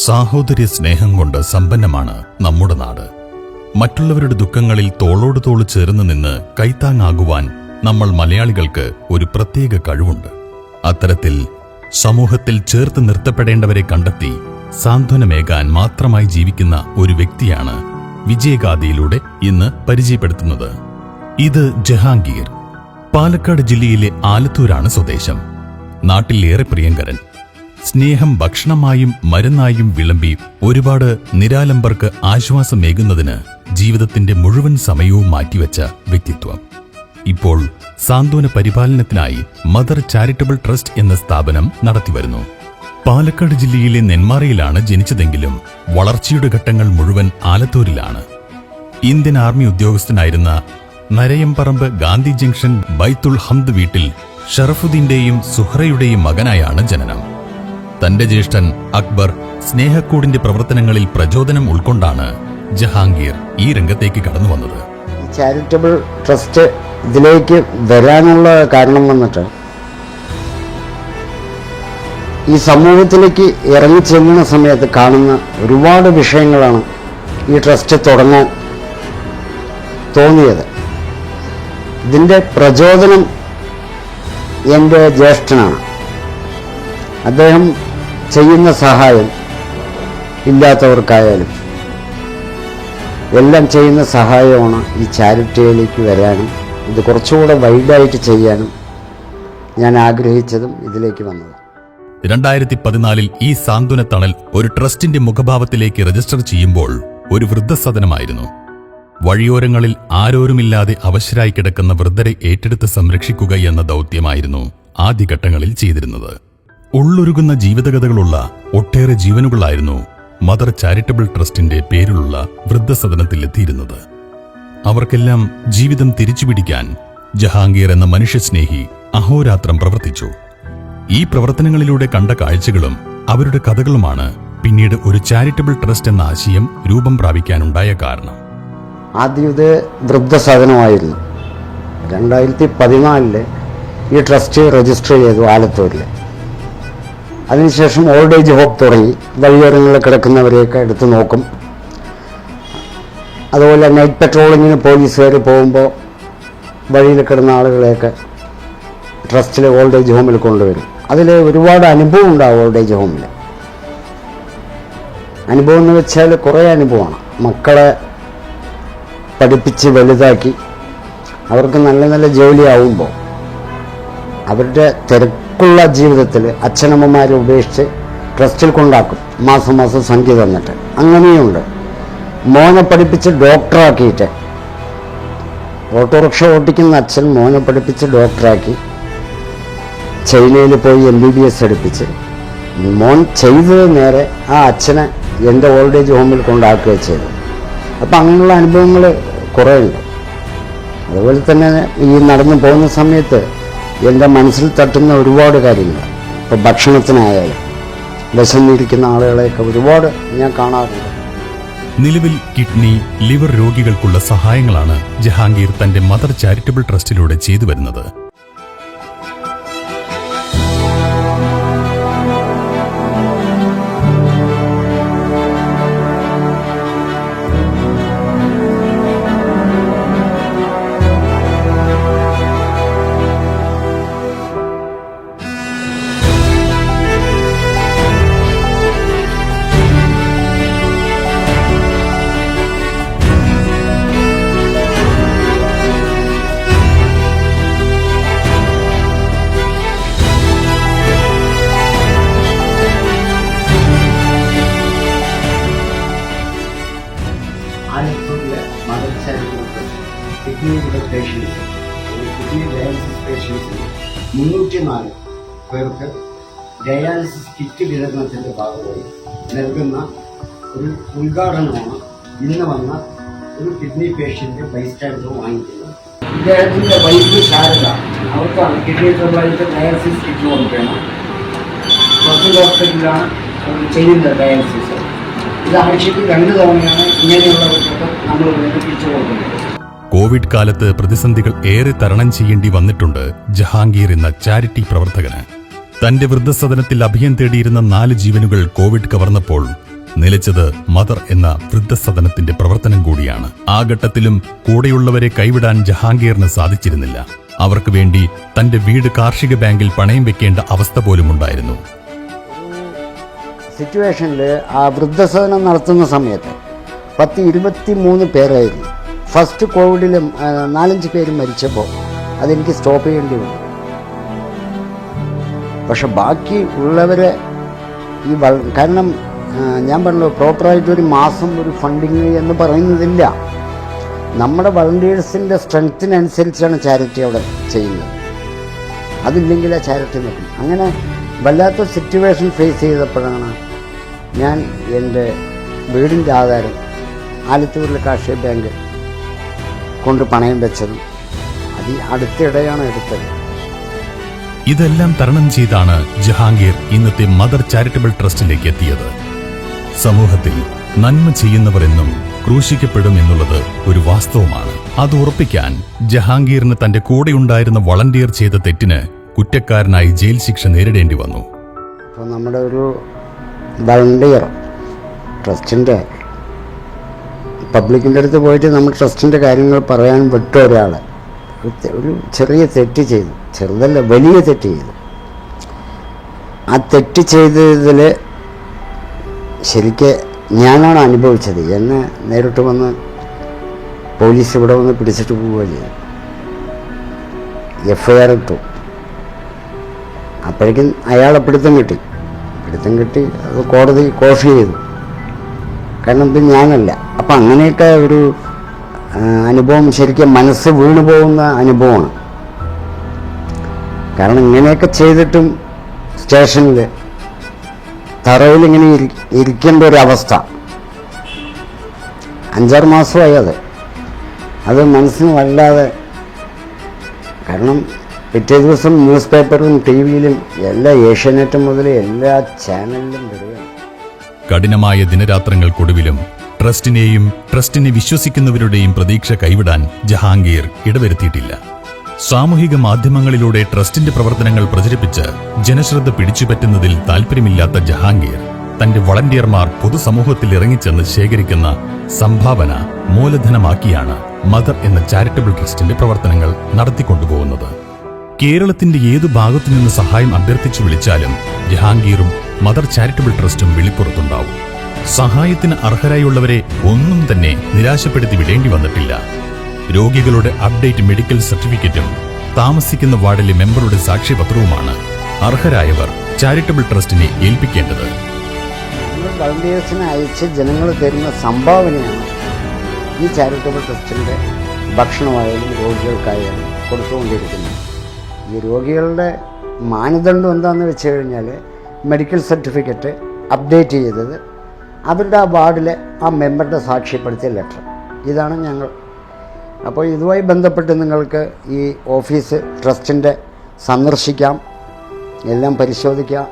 സാഹോദര്യ സ്നേഹം കൊണ്ട് സമ്പന്നമാണ് നമ്മുടെ നാട്. മറ്റുള്ളവരുടെ ദുഃഖങ്ങളിൽ തോളോട് തോൾ ചേർന്ന് നിന്ന് കൈത്താങ്ങാകുവാൻ നമ്മൾ മലയാളികൾക്ക് ഒരു പ്രത്യേക കഴിവുണ്ട്. അത്തരത്തിൽ സമൂഹത്തിൽ ചേർത്ത് നിർത്തപ്പെടേണ്ടവരെ കണ്ടെത്തി സാന്ത്വനമേകാൻ മാത്രമായി ജീവിക്കുന്ന ഒരു വ്യക്തിയാണ് വിജയഗാഥയിലൂടെ ഇന്ന് പരിചയപ്പെടുത്തുന്നത്. ഇത് ജഹാംഗീർ. പാലക്കാട് ജില്ലയിലെ ആലത്തൂരാണ് സ്വദേശം. നാട്ടിൽ ഏറെ പ്രിയങ്കരൻ. സ്നേഹം ഭക്ഷണമായും മരുന്നായും വിളമ്പി ഒരുപാട് നിരാലംബർക്ക് ആശ്വാസമേകുന്നതിന് ജീവിതത്തിന്റെ മുഴുവൻ സമയവും മാറ്റിവെച്ച വ്യക്തിത്വം. ഇപ്പോൾ സാന്ത്വന പരിപാലനത്തിനായി മദർ ചാരിറ്റബിൾ ട്രസ്റ്റ് എന്ന സ്ഥാപനം നടത്തിവരുന്നു. പാലക്കാട് ജില്ലയിലെ നെന്മാറയിലാണ് ജനിച്ചതെങ്കിലും വളർച്ചയുടെ ഘട്ടങ്ങൾ മുഴുവൻ ആലത്തൂരിലാണ്. ഇന്ത്യൻ ആർമി ഉദ്യോഗസ്ഥനായിരുന്ന നരയംപറമ്പ് ഗാന്ധി ജംഗ്ഷൻ ബൈത്തുൽ ഹംദ് വീട്ടിൽ ഷറഫുദ്ദീന്റെയും സുഹ്റയുടെയും മകനായാണ് ജനനം. തന്റെ ജ്യേഷ്ഠൻ അക്ബർ സ്നേഹക്കൂടിന്റെ പ്രവർത്തനങ്ങളിൽ പ്രചോദനം ഉൾക്കൊണ്ടാണ് ജഹാംഗീർ ഈ രംഗത്തേക്ക് കടന്നു വന്നത്. ചാരിറ്റബിൾ ട്രസ്റ്റ് ഇതിലേക്ക് വരാനുള്ള കാരണം വന്നിട്ട് ഈ സമൂഹത്തിലേക്ക് ഇറങ്ങി ചെല്ലുന്ന സമയത്ത് കാണുന്ന ഒരുപാട് വിഷയങ്ങളാണ് ഈ ട്രസ്റ്റ് തുടങ്ങാൻ തോന്നിയത്. ഇതിൻ്റെ പ്രചോദനം എൻ്റെ ജ്യേഷ്ഠനാണ്. അദ്ദേഹം ചെയ്യുന്ന സഹായം ഇല്ലാത്തവർക്കായാലും എല്ലാം ചെയ്യുന്ന സഹായമാണ് ഈ ചാരിറ്റിയിലേക്ക് വരാനും ഇത് കുറച്ചുകൂടെ വൈഡായിട്ട് ചെയ്യാനും ഞാൻ ആഗ്രഹിച്ചതും ഇതിലേക്ക് വന്നത്. 2014 ഈ സാന്ത്വന തണൽ ഒരു ട്രസ്റ്റിന്റെ മുഖഭാവത്തിലേക്ക് രജിസ്റ്റർ ചെയ്യുമ്പോൾ ഒരു വൃദ്ധസദനമായിരുന്നു. വഴിയോരങ്ങളിൽ ആരോരുമില്ലാതെ അവശരായി കിടക്കുന്ന വൃദ്ധരെ ഏറ്റെടുത്ത് സംരക്ഷിക്കുക എന്ന ദൗത്യമായിരുന്നു ആദ്യഘട്ടങ്ങളിൽ ചെയ്തിരുന്നത്. ഉള്ളൊരുകുന്ന ജീവിതകഥകളുള്ള ഒട്ടേറെ ജീവനുകളായിരുന്നു മദർ ചാരിറ്റബിൾ ട്രസ്റ്റിന്റെ പേരിലുള്ള വൃദ്ധസദനത്തിൽ എത്തിയിരുന്നത്. അവർക്കെല്ലാം ജീവിതം തിരിച്ചുപിടിക്കാൻ ജഹാംഗീർ എന്ന മനുഷ്യസ്നേഹി അഹോരാത്രം പ്രവർത്തിച്ചു. ഈ പ്രവർത്തനങ്ങളിലൂടെ കണ്ട കാഴ്ചകളും അവരുടെ കഥകളുമാണ് പിന്നീട് ഒരു ചാരിറ്റബിൾ ട്രസ്റ്റ് എന്ന ആശയം രൂപം പ്രാപിക്കാനുണ്ടായ കാരണം. ആദ്യം ഇത് വൃദ്ധസദനമായിരുന്നു. 2014 ഈ ട്രസ്റ്റ് രജിസ്റ്റർ ചെയ്തു ആലത്തൂരിൽ. അതിനുശേഷം ഓൾഡ് ഏജ് ഹോം തുടങ്ങി. വഴിയോരങ്ങളിൽ കിടക്കുന്നവരെയൊക്കെ എടുത്തു നോക്കും. അതുപോലെ നൈറ്റ് പെട്രോളിങ്ങിന് പോലീസുകാർ പോകുമ്പോൾ വഴിയിൽ കിടന്ന ആളുകളെയൊക്കെ ട്രസ്റ്റിൽ ഓൾഡ് ഏജ് ഹോമിൽ കൊണ്ടുവരും. അതിൽ ഒരുപാട് അനുഭവം ഉണ്ടാവും. ഓൾഡ് ഏജ് ഹോമിൽ അനുഭവം എന്ന് വെച്ചാൽ കുറേ അനുഭവമാണ്. മക്കളെ പഠിപ്പിച്ച് വലുതാക്കി അവർക്ക് നല്ല നല്ല ജോലിയാവുമ്പോൾ അവരുടെ തിരക്കുള്ള ജീവിതത്തിൽ അച്ഛനമ്മമാരെ ഉപേക്ഷിച്ച് ട്രസ്റ്റിൽ കൊണ്ടാക്കും. മാസം മാസം സംഖ്യ തന്നിട്ട്. അങ്ങനെയുണ്ട്. മോനെ പഠിപ്പിച്ച് ഡോക്ടറാക്കിയിട്ട്, ഓട്ടോറിക്ഷ ഓട്ടിക്കുന്ന അച്ഛൻ മോനെ പഠിപ്പിച്ച് ഡോക്ടറാക്കി ചൈനയിൽ പോയി MBBS എടുപ്പിച്ച് മോൻ ചെയ്തത് നേരെ ആ അച്ഛനെ എൻ്റെ ഓൾഡ് ഏജ് ഹോമിൽ കൊണ്ടാക്കുകയും ചെയ്തു. അപ്പം അങ്ങനെയുള്ള അനുഭവങ്ങൾ കുറേ ഉണ്ട്. അതുപോലെ തന്നെ ഈ നടന്നു പോകുന്ന സമയത്ത് എൻ്റെ മനസ്സിൽ തട്ടുന്ന ഒരുപാട് കാര്യങ്ങൾ. ഇപ്പോൾ ഭക്ഷണത്തിനായാലും വിശന്നിരിക്കുന്ന ആളുകളെയൊക്കെ ഒരുപാട് ഞാൻ കാണാറുണ്ട്. നിലവിൽ കിഡ്നി, ലിവർ രോഗികൾക്കുള്ള സഹായങ്ങളാണ് ജഹാംഗീർ തന്റെ മദർ ചാരിറ്റബിൾ ട്രസ്റ്റിലൂടെ ചെയ്തു വരുന്നത്. കിഡ്നിയുടെ പേഷ്യൻസ്, കിഡ്നി ഡയാലിസിസ് പേഷ്യൻസിന് 304 പേർക്ക് ഡയാലിസിസ് കിറ്റ് വിതരണത്തിൻ്റെ ഭാഗമായി നൽകുന്ന ഒരു ഉദ്ഘാടനമാണ് ഇന്ന് വന്ന ഒരു കിഡ്നി പേഷ്യൻ്റ് ബൈസ്റ്റാൻഡർ വാങ്ങിക്കുന്നത്. ഇദ്ദേഹത്തിൻ്റെ വൈഫ് ശാരദ, അവർക്കാണ് കിഡ്നി ട്രബിളായിട്ട് ഡയാലിസിസ് കിറ്റ് കൊടുക്കണം. ഫസ്റ്റ് ഹോസ്പിറ്റലിലാണ് ചെയ്യുന്നത് ഡയാലിസിസ്. ഇത് ആഴ്ചയ്ക്ക് 2 തവണയാണ് ഇങ്ങനെയുള്ളവർക്കൊക്കെ നമ്മൾ വിതരിപ്പിച്ചു കൊടുക്കുന്നത്. കോവിഡ് കാലത്ത് പ്രതിസന്ധികൾ ഏറെ തരണം ചെയ്യേണ്ടി വന്നിട്ടുണ്ട് ജഹാംഗീർ എന്ന ചാരിറ്റി പ്രവർത്തകന്. തന്റെ വൃദ്ധസദനത്തിൽ അഭയം തേടിയിരുന്ന 4 ജീവനുകൾ കോവിഡ് കവർന്നപ്പോൾ നിലച്ചത് മദർ എന്ന വൃദ്ധസദനത്തിന്റെ പ്രവർത്തനം കൂടിയാണ്. ആ ഘട്ടത്തിലും കൂടെയുള്ളവരെ കൈവിടാൻ ജഹാംഗീറിന് സാധിച്ചിരുന്നില്ല. അവർക്ക് വേണ്ടി തന്റെ വീട് കാർഷിക ബാങ്കിൽ പണയം വെക്കേണ്ട അവസ്ഥ പോലും ഉണ്ടായിരുന്നു. സിറ്റുവേഷനിൽ ആ വൃദ്ധസദനം നടത്തുന്ന സമയത്ത് 23 പേരായിരുന്നു. ഫസ്റ്റ് കോവിഡിൽ 4-5 പേര് മരിച്ചപ്പോൾ അതെനിക്ക് സ്റ്റോപ്പ് ചെയ്യേണ്ടി വന്നു. പക്ഷെ ബാക്കി ഉള്ളവരെ കാരണം ഞാൻ പറഞ്ഞു പ്രോപ്പറായിട്ട് ഒരു മാസം ഒരു ഫണ്ടിങ് എന്ന് പറയുന്നതില്ല. നമ്മുടെ വളണ്ടിയേഴ്സിൻ്റെ സ്ട്രെങ്ത്തിനനുസരിച്ചാണ് ചാരിറ്റി അവിടെ ചെയ്യുന്നത്. അതില്ലെങ്കിൽ ആ ചാരിറ്റി നിൽക്കും. അങ്ങനെ വല്ലാത്ത സിറ്റുവേഷൻ ഫേസ് ചെയ്തപ്പോഴാണ് ഞാൻ എൻ്റെ വീടിൻ്റെ ആധാരം ആലത്തൂരിലെ കാർഷിക ബാങ്ക് കൊണ്ട് പണയം വെച്ചതും അത് അടുത്തിടെയാണ് എടുത്തത്. ഇതെല്ലാം തരണം ചെയ്താണ് ജഹാംഗീർ ഇന്നത്തെ മദർ ചാരിറ്റബിൾ ട്രസ്റ്റിലേക്ക് എത്തിയത്. സമൂഹത്തിൽ നന്മ ചെയ്യുന്നവർ എന്നും ക്രൂശിക്കപ്പെടും എന്നുള്ളത് ഒരു വാസ്തവമാണ്. അത് ഉറപ്പിക്കാൻ ജഹാംഗീറിന് തന്റെ കൂടെയുണ്ടായിരുന്ന വളണ്ടിയർ ചെയ്ത തെറ്റിന് കുറ്റക്കാരനായി ജയിൽ ശിക്ഷ നേരിടേണ്ടി വന്നു. അപ്പോൾ നമ്മുടെ ഒരു വളണ്ടിയർ ട്രസ്റ്റിൻ്റെ പബ്ലിക്കിൻ്റെ അടുത്ത് പോയിട്ട് നമ്മൾ ട്രസ്റ്റിൻ്റെ കാര്യങ്ങൾ പറയാൻ വിട്ട ഒരാൾ ഒരു ചെറിയ തെറ്റ് ചെയ്തു. ചെറുതല്ല, വലിയ തെറ്റ് ചെയ്തു. ആ തെറ്റ് ചെയ്തതിൽ ശരിക്ക് ഞാനാണ് അനുഭവിച്ചത്. എന്നെ നേരിട്ട് വന്ന് പോലീസ് ഇവിടെ വന്ന് പിടിച്ചിട്ട് പോവുകയും ചെയ്തു. FIR ഇട്ടു. അപ്പോഴേക്കും അയാളെ പിടുത്തം കിട്ടി. അത് കോടതി കോഫി ചെയ്തു. കാരണം ഇത് ഞാനല്ല. അപ്പം അങ്ങനെയൊക്കെ ഒരു അനുഭവം ശരിക്കും മനസ്സ് വീണു പോകുന്ന അനുഭവമാണ്. കാരണം ഇങ്ങനെയൊക്കെ ചെയ്തിട്ടും സ്റ്റേഷനിൽ തറയിൽ ഇങ്ങനെ ഇരിക്കേണ്ട ഒരവസ്ഥ 5-6 മാസമായി. അത് മനസ്സിന് വല്ലാതെ. കാരണം പിറ്റേ ദിവസം ന്യൂസ് പേപ്പറിലും TV-യിലും എല്ലാ ഏഷ്യാനെറ്റ് മുതൽ എല്ലാ ചാനലിലും വരികയാണ്. കഠിനമായ ദിനരാത്രങ്ങൾക്കൊടുവിലും ട്രസ്റ്റിനെയും ട്രസ്റ്റിനെ വിശ്വസിക്കുന്നവരുടെയും പ്രതീക്ഷ കൈവിടാൻ ജഹാംഗീർ ഇടവരുത്തിയിട്ടില്ല. സാമൂഹിക മാധ്യമങ്ങളിലൂടെ ട്രസ്റ്റിന്റെ പ്രവർത്തനങ്ങൾ പ്രചരിപ്പിച്ച് ജനശ്രദ്ധ പിടിച്ചുപറ്റുന്നതിൽ താൽപര്യമില്ലാത്ത ജഹാംഗീർ തന്റെ വളണ്ടിയർമാർ പൊതുസമൂഹത്തിൽ ഇറങ്ങിച്ചെന്ന് ശേഖരിക്കുന്ന സംഭാവന മൂലധനമാക്കിയാണ് മദർ എന്ന ചാരിറ്റബിൾ ട്രസ്റ്റിന്റെ പ്രവർത്തനങ്ങൾ നടത്തിക്കൊണ്ടുപോകുന്നത്. കേരളത്തിന്റെ ഏതു ഭാഗത്തുനിന്ന് സഹായം അഭ്യർത്ഥിച്ചു വിളിച്ചാലും ജഹാംഗീറും മദർ ചാരിറ്റബിൾ ട്രസ്റ്റും വെളിപ്പുറത്തുണ്ടാവും. സഹായത്തിന് അർഹരായുള്ളവരെ ഒന്നും തന്നെ നിരാശപ്പെടുത്തി വിടേണ്ടി വന്നിട്ടില്ല. രോഗികളുടെ അപ്ഡേറ്റ് മെഡിക്കൽ സർട്ടിഫിക്കറ്റും താമസിക്കുന്ന വാർഡിലെ മെമ്പറുടെ സാക്ഷ്യപത്രവുമാണ് അർഹരായവർ ചാരിറ്റബിൾ ട്രസ്റ്റിനെ ഏൽപ്പിക്കേണ്ടത്. വളണ്ടിയേഴ്സിനെ അയച്ച് ജനങ്ങൾ തരുന്ന സംഭാവനയാണ് ഈ ചാരിറ്റബിൾ ട്രസ്റ്റിൻ്റെ ഭക്ഷണമായാലും രോഗികൾക്കായാലും കൊടുത്തുകൊണ്ടിരിക്കുന്നത്. ഈ രോഗികളുടെ മാനദണ്ഡം എന്താണെന്ന് വെച്ച് കഴിഞ്ഞാൽ മെഡിക്കൽ സർട്ടിഫിക്കറ്റ് അപ്ഡേറ്റ് ചെയ്തത്, അവരുടെ ആ വാർഡിലെ ആ മെമ്പറുടെ സാക്ഷ്യപ്പെടുത്തിയ ലെറ്റർ. ഇതാണ് ഞങ്ങൾ. അപ്പോൾ ഇതുമായി ബന്ധപ്പെട്ട് നിങ്ങൾക്ക് ഈ ഓഫീസ് ട്രസ്റ്റിൻ്റെ സന്ദർശിക്കാം, എല്ലാം പരിശോധിക്കാം.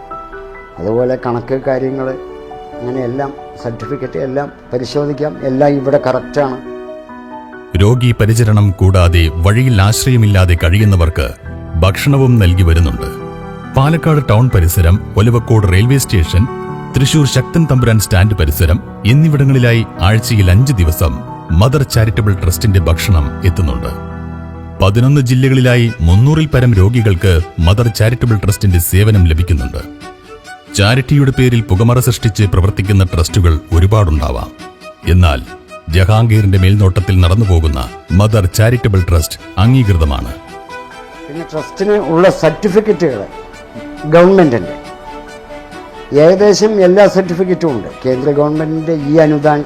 അതുപോലെ കണക്ക് കാര്യങ്ങൾ അങ്ങനെ എല്ലാം സർട്ടിഫിക്കറ്റ് എല്ലാം പരിശോധിക്കാം. എല്ലാം ഇവിടെ കറക്റ്റാണ്. രോഗി പരിചരണം കൂടാതെ വഴിയിൽ ആശ്രയമില്ലാതെ കഴിയുന്നവർക്ക് ഭക്ഷണവും നൽകി വരുന്നുണ്ട്. പാലക്കാട് ടൗൺ പരിസരം, Olavakkode railway station, Thrissur Sakthan Thampuran stand പരിസരം എന്നിവിടങ്ങളിലായി ആഴ്ചയിൽ 5 ദിവസം മദർ ചാരിറ്റബിൾ ട്രസ്റ്റിന്റെ ഭക്ഷണം എത്തുന്നുണ്ട്. 11 ജില്ലകളിലായി 300-ൽ പരം രോഗികൾക്ക് മദർ ചാരിറ്റബിൾ ട്രസ്റ്റിന്റെ സേവനം ലഭിക്കുന്നുണ്ട്. ചാരിറ്റിയുടെ പേരിൽ പുകമറ സൃഷ്ടിച്ച് പ്രവർത്തിക്കുന്ന ട്രസ്റ്റുകൾ ഒരുപാടുണ്ടാവാം. എന്നാൽ ജഹാംഗീറിന്റെ മേൽനോട്ടത്തിൽ നടന്നുപോകുന്ന മദർ ചാരിറ്റബിൾ ട്രസ്റ്റ് അംഗീകൃതമാണ്. പിന്നെ ട്രസ്റ്റിന് ഉള്ള സർട്ടിഫിക്കറ്റുകൾ ഗവൺമെൻറ്റിൻ്റെ ഏകദേശം എല്ലാ സർട്ടിഫിക്കറ്റും ഉണ്ട്. കേന്ദ്ര ഗവൺമെൻറ്റിൻ്റെ ഈ അനുദാൻ,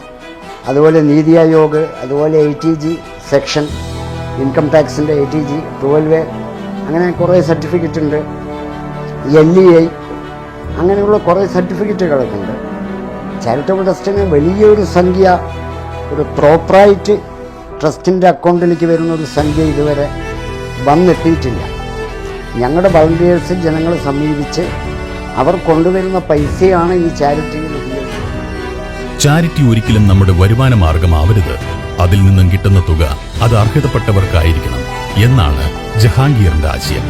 അതുപോലെ നീതി ആയോഗ്, അതുപോലെ ATG സെക്ഷൻ, ഇൻകം ടാക്സിൻ്റെ ATG 12A, അങ്ങനെ കുറേ സർട്ടിഫിക്കറ്റ് ഉണ്ട്. LEI, അങ്ങനെയുള്ള കുറേ സർട്ടിഫിക്കറ്റുകളൊക്കെ ഉണ്ട്. ചാരിറ്റബിൾ ട്രസ്റ്റിന് വലിയൊരു സംഖ്യ, ഒരു പ്രോപ്പറായിട്ട് ട്രസ്റ്റിൻ്റെ അക്കൗണ്ടിലേക്ക് വരുന്ന ഒരു സംഖ്യ ഇതുവരെ വന്നെത്തിയിട്ടില്ല. ഞങ്ങളുടെ വളണ്ടിയേഴ്സ് ജനങ്ങളെ സമീപിച്ച് അവർ കൊണ്ടുവരുന്ന പൈസയാണ് ഈ ചാരിറ്റിയിൽ ഉപയോഗിക്കുന്നത്. ചാരിറ്റി ഒരിക്കലും നമ്മുടെ വരുമാന മാർഗമാവരുത്. അതിൽ നിന്നും കിട്ടുന്ന തുക അത് അർഹതപ്പെട്ടവർക്കായിരിക്കണം എന്നാണ് ജഹാംഗീറിന്റെ ആശയം.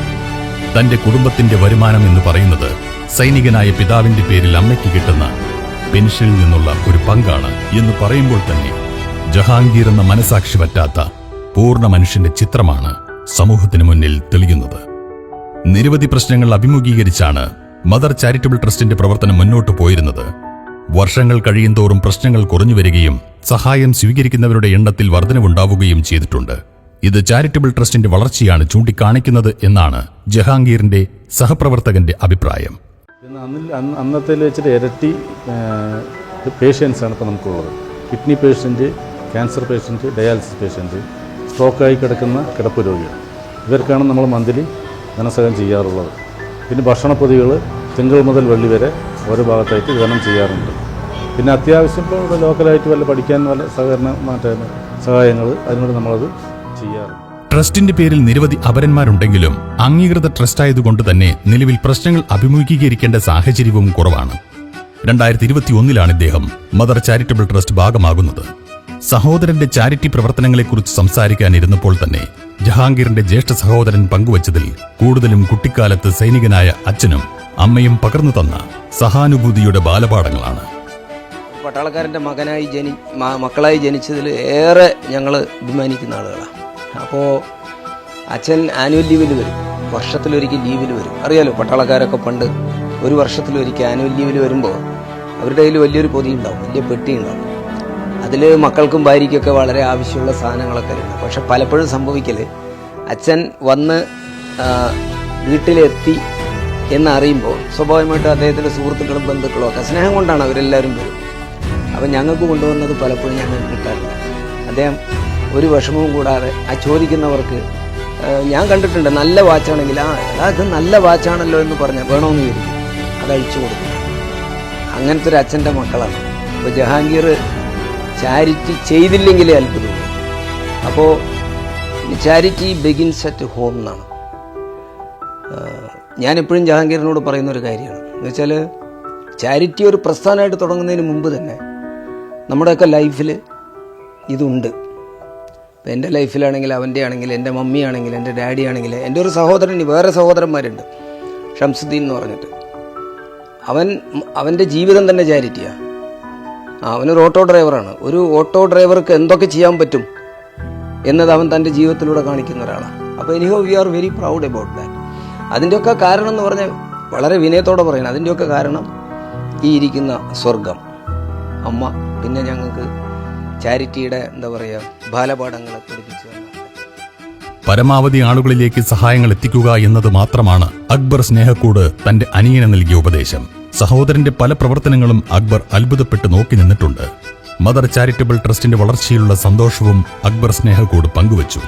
തന്റെ കുടുംബത്തിന്റെ വരുമാനം എന്ന് പറയുന്നത് സൈനികനായ പിതാവിന്റെ പേരിൽ അമ്മയ്ക്ക് കിട്ടുന്ന പെൻഷനിൽ നിന്നുള്ള ഒരു പങ്കാണ് എന്ന് പറയുമ്പോൾ തന്നെ ജഹാംഗീർ എന്ന മനസാക്ഷി പറ്റാത്ത പൂർണ്ണ മനുഷ്യന്റെ ചിത്രമാണ് സമൂഹത്തിനു മുന്നിൽ തെളിയുന്നത്. നിരവധി പ്രശ്നങ്ങൾ അഭിമുഖീകരിച്ചാണ് മദർ ചാരിറ്റബിൾ ട്രസ്റ്റിന്റെ പ്രവർത്തനം മുന്നോട്ടു പോയിരുന്നത്. വർഷങ്ങൾ കഴിയുന്തോറും പ്രശ്നങ്ങൾ കുറഞ്ഞു വരികയും സഹായം സ്വീകരിക്കുന്നവരുടെ എണ്ണത്തിൽ വർധനവുണ്ടാവുകയും ചെയ്തിട്ടുണ്ട്. ഇത് ചാരിറ്റബിൾ ട്രസ്റ്റിന്റെ വളർച്ചയാണ് ചൂണ്ടിക്കാണിക്കുന്നത് എന്നാണ് ജഹാംഗീറിന്റെ സഹപ്രവർത്തകന്റെ അഭിപ്രായം. അന്നത്തെ വെച്ചിട്ട് ഇരട്ടി പേഷ്യൻസാണ് ഇപ്പോൾ നമുക്കുള്ളത്. Kidney patient, cancer patient, dialysis patient, സ്ട്രോക്കായി കിടക്കുന്ന കിടപ്പ് രോഗികൾ, ഇവർക്കാണ് നമ്മൾ മന്ത്ലി ധനസഹായം ചെയ്യാറുള്ളത്. പിന്നെ ഭക്ഷണപ്പൊതികൾ തിങ്കൾ മുതൽ വെള്ളി വരെ ഓരോ ഭാഗത്തായിട്ട് വിതരണം ചെയ്യാറുണ്ട്. പിന്നെ അത്യാവശ്യം ഇപ്പോൾ ഇവിടെ ലോക്കലായിട്ട് വല്ല പഠിക്കാൻ വല്ല സഹായങ്ങൾ അതിനോട് നമ്മളത് ചെയ്യാറുണ്ട്. ട്രസ്റ്റിന്റെ പേരിൽ നിരവധി അപരന്മാരുണ്ടെങ്കിലും അംഗീകൃത ട്രസ്റ്റ് ആയതുകൊണ്ട് തന്നെ നിലവിൽ പ്രശ്നങ്ങൾ അഭിമുഖീകരിക്കേണ്ട സാഹചര്യവും കുറവാണ്. 2021 ഇദ്ദേഹം മദർ ചാരിറ്റബിൾ ട്രസ്റ്റ് ഭാഗമാകുന്നത്. സഹോദരന്റെ ചാരിറ്റി പ്രവർത്തനങ്ങളെക്കുറിച്ച് സംസാരിക്കാനിരുന്നപ്പോൾ തന്നെ ജഹാംഗീറിന്റെ ജ്യേഷ്ഠ സഹോദരൻ പങ്കുവച്ചതിൽ കൂടുതലും കുട്ടിക്കാലത്ത് സൈനികനായ അച്ഛനും അമ്മയും പകർന്നു തന്ന സഹാനുഭൂതിയുടെ ബാലപാഠങ്ങളാണ്. പട്ടാളക്കാരൻ്റെ മക്കളായി ജനിച്ചതിൽ ഏറെ ഞങ്ങൾ അഭിമാനിക്കുന്ന ആളുകളാണ്. അപ്പോൾ അച്ഛൻ ആനുവൽ ലീവിൽ വരും, വർഷത്തിലൊരിക്കൽ ലീവിൽ വരും. അറിയാലോ, പട്ടാളക്കാരൊക്കെ പണ്ട് ഒരു വർഷത്തിലൊരിക്കൽ ആനുവൽ ലീവിൽ വരുമ്പോൾ അവരുടെ കയ്യിൽ വലിയൊരു പൊതി ഉണ്ടാവും, വലിയ പെട്ടി ഉണ്ടാവും. അതിൽ മക്കൾക്കും ഭാര്യയ്ക്കൊക്കെ വളരെ ആവശ്യമുള്ള സാധനങ്ങളൊക്കെ ഉണ്ട്. പക്ഷെ പലപ്പോഴും സംഭവിക്കൽ അച്ഛൻ വന്ന് വീട്ടിലെത്തി എന്നറിയുമ്പോൾ സ്വാഭാവികമായിട്ടും അദ്ദേഹത്തിൻ്റെ സുഹൃത്തുക്കളും ബന്ധുക്കളും ഒക്കെ സ്നേഹം കൊണ്ടാണ് അവരെല്ലാവരും വരും. അപ്പം ഞങ്ങൾക്ക് കൊണ്ടുവന്നത് പലപ്പോഴും ഞങ്ങൾക്ക് കിട്ടാറില്ല. അദ്ദേഹം ഒരു വിഷമവും കൂടാതെ ആ ചോദിക്കുന്നവർക്ക് ഞാൻ കണ്ടിട്ടുണ്ട്, നല്ല വാച്ചാണെങ്കിൽ അത് നല്ല വാച്ചാണല്ലോ എന്ന് പറഞ്ഞാൽ വേണമെന്ന് ചോദിക്കും, അത് അഴിച്ചു കൊടുക്കും. അങ്ങനത്തെ ഒരു അച്ഛൻ്റെ മക്കളാണ്. അപ്പോൾ ജഹാംഗീർ ചാരിറ്റി ചെയ്തില്ലെങ്കിലേ അത്ഭുതമുള്ളൂ. അപ്പോൾ ചാരിറ്റി ബിഗിൻസ് അറ്റ് ഹോം എന്നാണ് ഞാനെപ്പോഴും ജഹാംഗീറിനോട് പറയുന്നൊരു കാര്യമാണ്. എന്ന് വെച്ചാൽ ചാരിറ്റി ഒരു പ്രസ്ഥാനമായിട്ട് തുടങ്ങുന്നതിന് മുമ്പ് തന്നെ നമ്മുടെയൊക്കെ ലൈഫിൽ ഇതുണ്ട്. ഇപ്പം എൻ്റെ ലൈഫിലാണെങ്കിൽ, അവൻ്റെ ആണെങ്കിൽ, എൻ്റെ മമ്മി ആണെങ്കിൽ, എൻ്റെ ഡാഡി ആണെങ്കിൽ, എൻ്റെ ഒരു സഹോദരൻ, വേറെ സഹോദരന്മാരുണ്ട്, ഷംസുദ്ദീൻ എന്ന് പറഞ്ഞിട്ട്. അവൻ്റെ ജീവിതം തന്നെ ചാരിറ്റിയാണ്. അവനൊരു ഓട്ടോ ഡ്രൈവറാണ്. ഒരു ഓട്ടോ ഡ്രൈവർക്ക് എന്തൊക്കെ ചെയ്യാൻ പറ്റും എന്നത് അവൻ തൻ്റെ ജീവിതത്തിലൂടെ കാണിക്കുന്ന ഒരാളാണ്. അപ്പോൾ anyhow we are very proud about that. അതിൻ്റെയൊക്കെ കാരണം എന്ന് പറഞ്ഞാൽ വളരെ വിനയത്തോടെ പറയണം, അതിൻ്റെയൊക്കെ കാരണം ഈ ഇരിക്കുന്ന സ്വർഗം, അമ്മ, പിന്നെ ഞങ്ങൾക്ക് ചാരിറ്റിയുടെ എന്താ പറയുക ബാലപാഠങ്ങളെ പഠിപ്പിച്ചു തന്ന. പരമാവധി ആളുകളിലേക്ക് സഹായങ്ങൾ എത്തിക്കുക എന്നത് മാത്രമാണ് അക്ബർ സ്നേഹക്കൂട് തന്റെ അനിയന് നൽകിയ ഉപദേശം. സഹോദരന്റെ പല പ്രവർത്തനങ്ങളും അക്ബർ അത്ഭുതപ്പെട്ട് നോക്കി നിന്നിട്ടുണ്ട്. മദർ ചാരിറ്റബിൾ ട്രസ്റ്റിന്റെ വളർച്ചയിലുള്ള സന്തോഷവും അക്ബർ സ്നേഹക്കൂട് പങ്കുവച്ചു.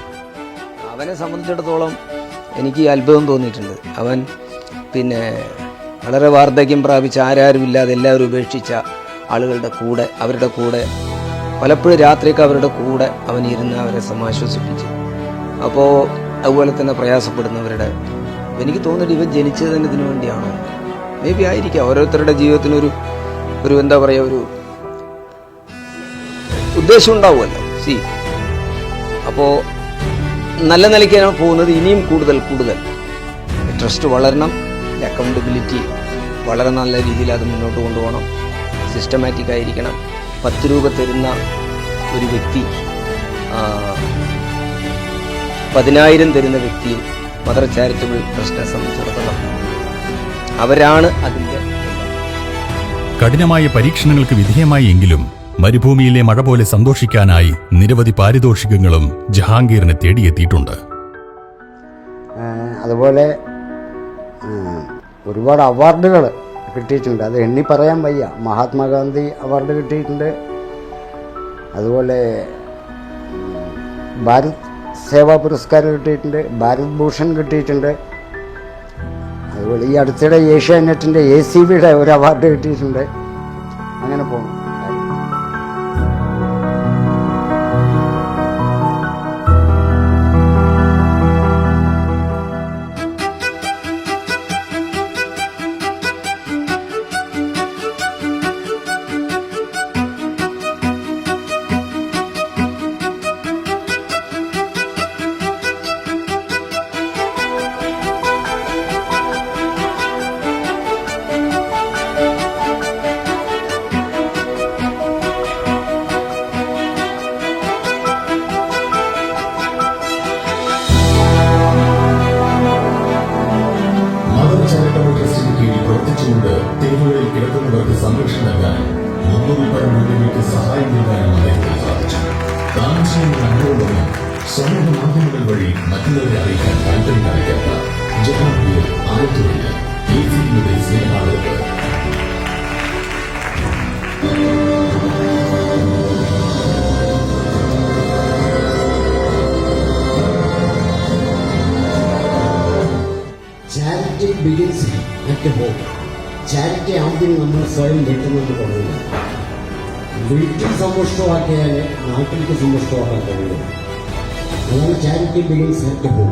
അവനെ സംബന്ധിച്ചിടത്തോളം എനിക്ക് അത്ഭുതം തോന്നിയിട്ടുണ്ട്. അവൻ പിന്നെ വളരെ വാർദ്ധക്യം പ്രാപിച്ച, ആരാരുമില്ലാതെ എല്ലാവരും ഉപേക്ഷിച്ച ആളുകളുടെ കൂടെ, അവരുടെ കൂടെ പലപ്പോഴും രാത്രിയൊക്കെ അവരുടെ കൂടെ അവൻ ഇരുന്ന് അവരെ സമാശ്വസിപ്പിച്ചു. അപ്പോൾ അതുപോലെ തന്നെ പ്രയാസപ്പെടുന്നവരുടെ, എനിക്ക് തോന്നിയിട്ട് ഇവൻ ജനിച്ചത് തന്നെ ഇതിനു വേണ്ടിയാണോ? മേ ബി ആയിരിക്കാം. ഓരോരുത്തരുടെ ജീവിതത്തിനൊരു എന്താ പറയുക, ഒരു ഉദ്ദേശം ഉണ്ടാവുമല്ലോ. അപ്പോൾ നല്ല നിലയ്ക്കാണ് പോകുന്നത്. ഇനിയും കൂടുതൽ ട്രസ്റ്റ് വളരണം, അക്കൗണ്ടബിലിറ്റി വളരെ നല്ല രീതിയിൽ അത് മുന്നോട്ട് കൊണ്ടുപോകണം, സിസ്റ്റമാറ്റിക് ആയിരിക്കണം. 10 രൂപ തരുന്ന ഒരു വ്യക്തി 10,000 തരുന്ന വ്യക്തിയും മദർ ചാരിറ്റബിൾ ട്രസ്റ്റിനെ സംബന്ധിച്ചിടത്തോളം അവരാണ് അതിൻ്റെ. കഠിനമായ പരീക്ഷണങ്ങൾക്ക് വിധേയമായി എങ്കിലും മരുഭൂമിയിലെ മഴ പോലെ സന്തോഷിക്കാനായി നിരവധി പാരിതോഷികങ്ങളും ജഹാംഗീറിനെ തേടിയെത്തിയിട്ടുണ്ട്. അതുപോലെ ഒരുപാട് അവാർഡുകൾ കിട്ടിയിട്ടുണ്ട്. അത് എണ്ണി പറയാൻ വയ്യ. മഹാത്മാഗാന്ധി അവാർഡ് കിട്ടിയിട്ടുണ്ട്. അതുപോലെ ഭാരത് സേവാ പുരസ്കാരം കിട്ടിയിട്ടുണ്ട്. ഭാരത് ഭൂഷൺ കിട്ടിയിട്ടുണ്ട്. അതുപോലെ ഈ അടുത്തിടെ ഏഷ്യാനെറ്റിൻ്റെ ACBയുടെ ഒരു അവാർഡ് കിട്ടിയിട്ടുണ്ട്. അങ്ങനെ പോകുന്നു. മാറ്റിക്കൊണ്ട് തെരുവുകളിൽ കിടക്കുന്നവർക്ക് സംരക്ഷണം നൽകാനും 300 പരം രൂപയ്ക്ക് സഹായം നൽകാനും അദ്ദേഹത്തിന് സാധിച്ചു. താൻ ചെയ്യുന്ന നന്മകളൊന്നും സമൂഹ മാധ്യമങ്ങൾ വഴി മറ്റുള്ളവരെ അറിയിക്കാൻ താല്പര്യം കാണിക്കാത്ത ജഹാംഗീർ ആലത്തൂരിന് ഈ ഫിലിമിന്റെ സ്നേഹാളർക്ക് charity begins at home. Charity ആദ്യം നമ്മൾ സ്വയം വീട്ടിൽ നിന്ന് തുടങ്ങുക. വീട്ടിൽ സമ്പുഷ്ടമാക്കിയാൽ നാട്ടിലേക്ക് സമ്പുഷ്ടമാക്കാൻ കഴിയും. അതാണ് ചാരിറ്റി ബിഗിൻസ് അറ്റ് ഹോം.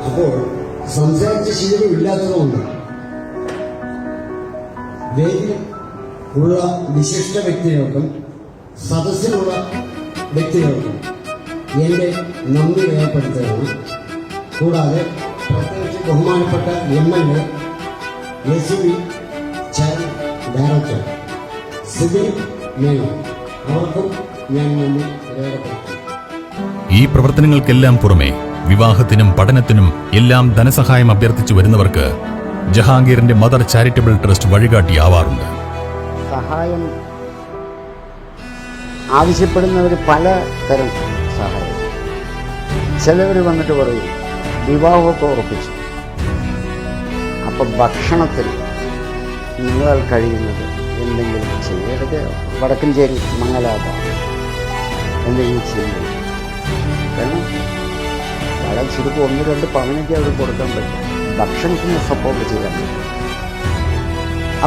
അപ്പോൾ സംസാരിച്ച ശീലമില്ലാത്തതുകൊണ്ട് വേദിയിൽ ഉള്ള വിശിഷ്ട വ്യക്തികൾക്കും സദസ്സിലുള്ള വ്യക്തികൾക്കും എൻ്റെ നന്ദി രേഖപ്പെടുത്തുകയാണ്. കൂടാതെ പ്രത്യേകിച്ച് ബഹുമാനപ്പെട്ട MLA SUV director Sibi Menon അവർക്കും ഞാൻ നന്ദി രേഖപ്പെടുത്തുന്നു. ഈ പ്രവർത്തനങ്ങൾക്കെല്ലാം പുറമെ വിവാഹത്തിനും പഠനത്തിനും എല്ലാം ധനസഹായം അഭ്യർത്ഥിച്ചു വരുന്നവർക്ക് ജഹാംഗീറിന്റെ മദർ ചാരിറ്റബിൾ ട്രസ്റ്റ് വഴികാട്ടിയാവാറുണ്ട്. സഹായം ആവശ്യപ്പെടുന്നവർ പല തരം സഹായം. ചിലവർ വന്നിട്ട് പറയും വിവാഹമൊക്കെ ഉറപ്പിച്ചു, അപ്പം ഭക്ഷണത്തിൽ നിങ്ങളാൽ കഴിയുന്നത് എന്തെങ്കിലും ചെയ്യും. ഇടയ്ക്ക് വടക്കഞ്ചേരി മംഗലാപം എന്തെങ്കിലും ചെയ്യും. കാരണം വളരെ ചുരുക്കം 1-2 പവനൊക്കെ അവർ കൊടുക്കാൻ പറ്റും. ഭക്ഷണത്തിന് സപ്പോർട്ട് ചെയ്യാൻ പറ്റും.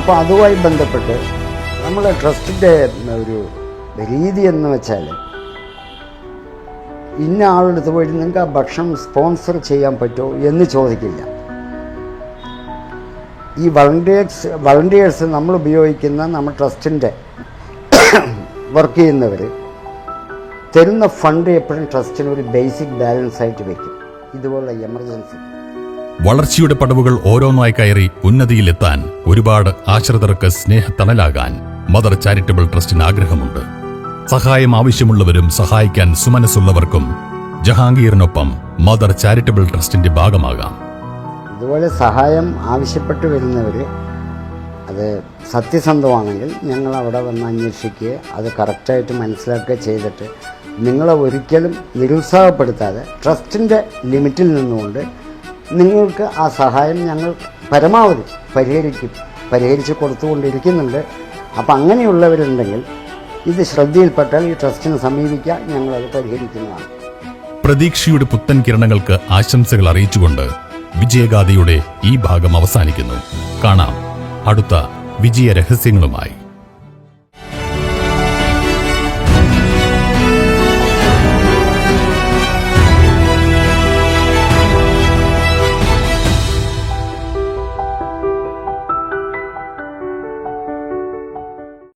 അപ്പോൾ അതുമായി ബന്ധപ്പെട്ട് നമ്മുടെ ട്രസ്റ്റിൻ്റെ ഒരു രീതി എന്ന് വെച്ചാൽ ഇന്ന ആളെടുത്ത് പോയിട്ട് നിങ്ങൾക്ക് ആ ഭക്ഷണം സ്പോൺസർ ചെയ്യാൻ പറ്റുമോ എന്ന് ചോദിക്കില്ല. ഈ വളണ്ടിയേഴ്സ് നമ്മൾ ഉപയോഗിക്കുന്ന നമ്മുടെ ട്രസ്റ്റിൻ്റെ വർക്ക് ചെയ്യുന്നവർ തരുന്ന ഫണ്ട് എപ്പോഴും ട്രസ്റ്റിന് ഒരു ബേസിക് ബാലൻസ് ആയിട്ട് വയ്ക്കും. ഇതുപോലുള്ള എമർജൻസി വളർച്ചയുടെ പടവുകൾ ഓരോന്നായി കയറി ഉന്നതിയിലെത്താൻ ഒരുപാട് ആശ്രിതർക്ക് സ്നേഹത്തണലാകാൻ മദർ ചാരിറ്റബിൾ ട്രസ്റ്റിന് ആഗ്രഹമുണ്ട്. സഹായം ആവശ്യമുള്ളവരും സഹായിക്കാൻ സുമനസ്സുള്ളവർക്കും ജഹാംഗീറിനൊപ്പം മദർ ചാരിറ്റബിൾ ട്രസ്റ്റിന്റെ ഭാഗമാകാം. ഇതുപോലെ സഹായം ആവശ്യപ്പെട്ട് വരുന്നവർ അത് സത്യസന്ധമാണെങ്കിൽ ഞങ്ങൾ അവിടെ വന്ന് അന്വേഷിക്കുക, അത് കറക്റ്റായിട്ട് മനസ്സിലാക്കുക ചെയ്തിട്ട് നിങ്ങളെ ഒരിക്കലും നിരുത്സാഹപ്പെടുത്താതെ ട്രസ്റ്റിൻ്റെ ലിമിറ്റിൽ നിന്നുകൊണ്ട് നിങ്ങൾക്ക് ആ സഹായം ഞങ്ങൾ പരമാവധി പരിഹരിച്ച് കൊടുത്തുകൊണ്ടിരിക്കുന്നുണ്ട്. അപ്പം അങ്ങനെയുള്ളവരുണ്ടെങ്കിൽ ഇത് ശ്രദ്ധയിൽപ്പെട്ടാൽ ഈ ട്രസ്റ്റിനെ സമീപിക്കുക, ഞങ്ങളത് പരിഹരിക്കുന്നതാണ്. പ്രതീക്ഷയുടെ പുത്തൻ കിരണങ്ങൾക്ക് ആശംസകൾ അറിയിച്ചുകൊണ്ട് വിജയഗാഥയുടെ ഈ ഭാഗം അവസാനിക്കുന്നു. കാണാം അടുത്ത വിജയ രഹസ്യങ്ങളുമായി.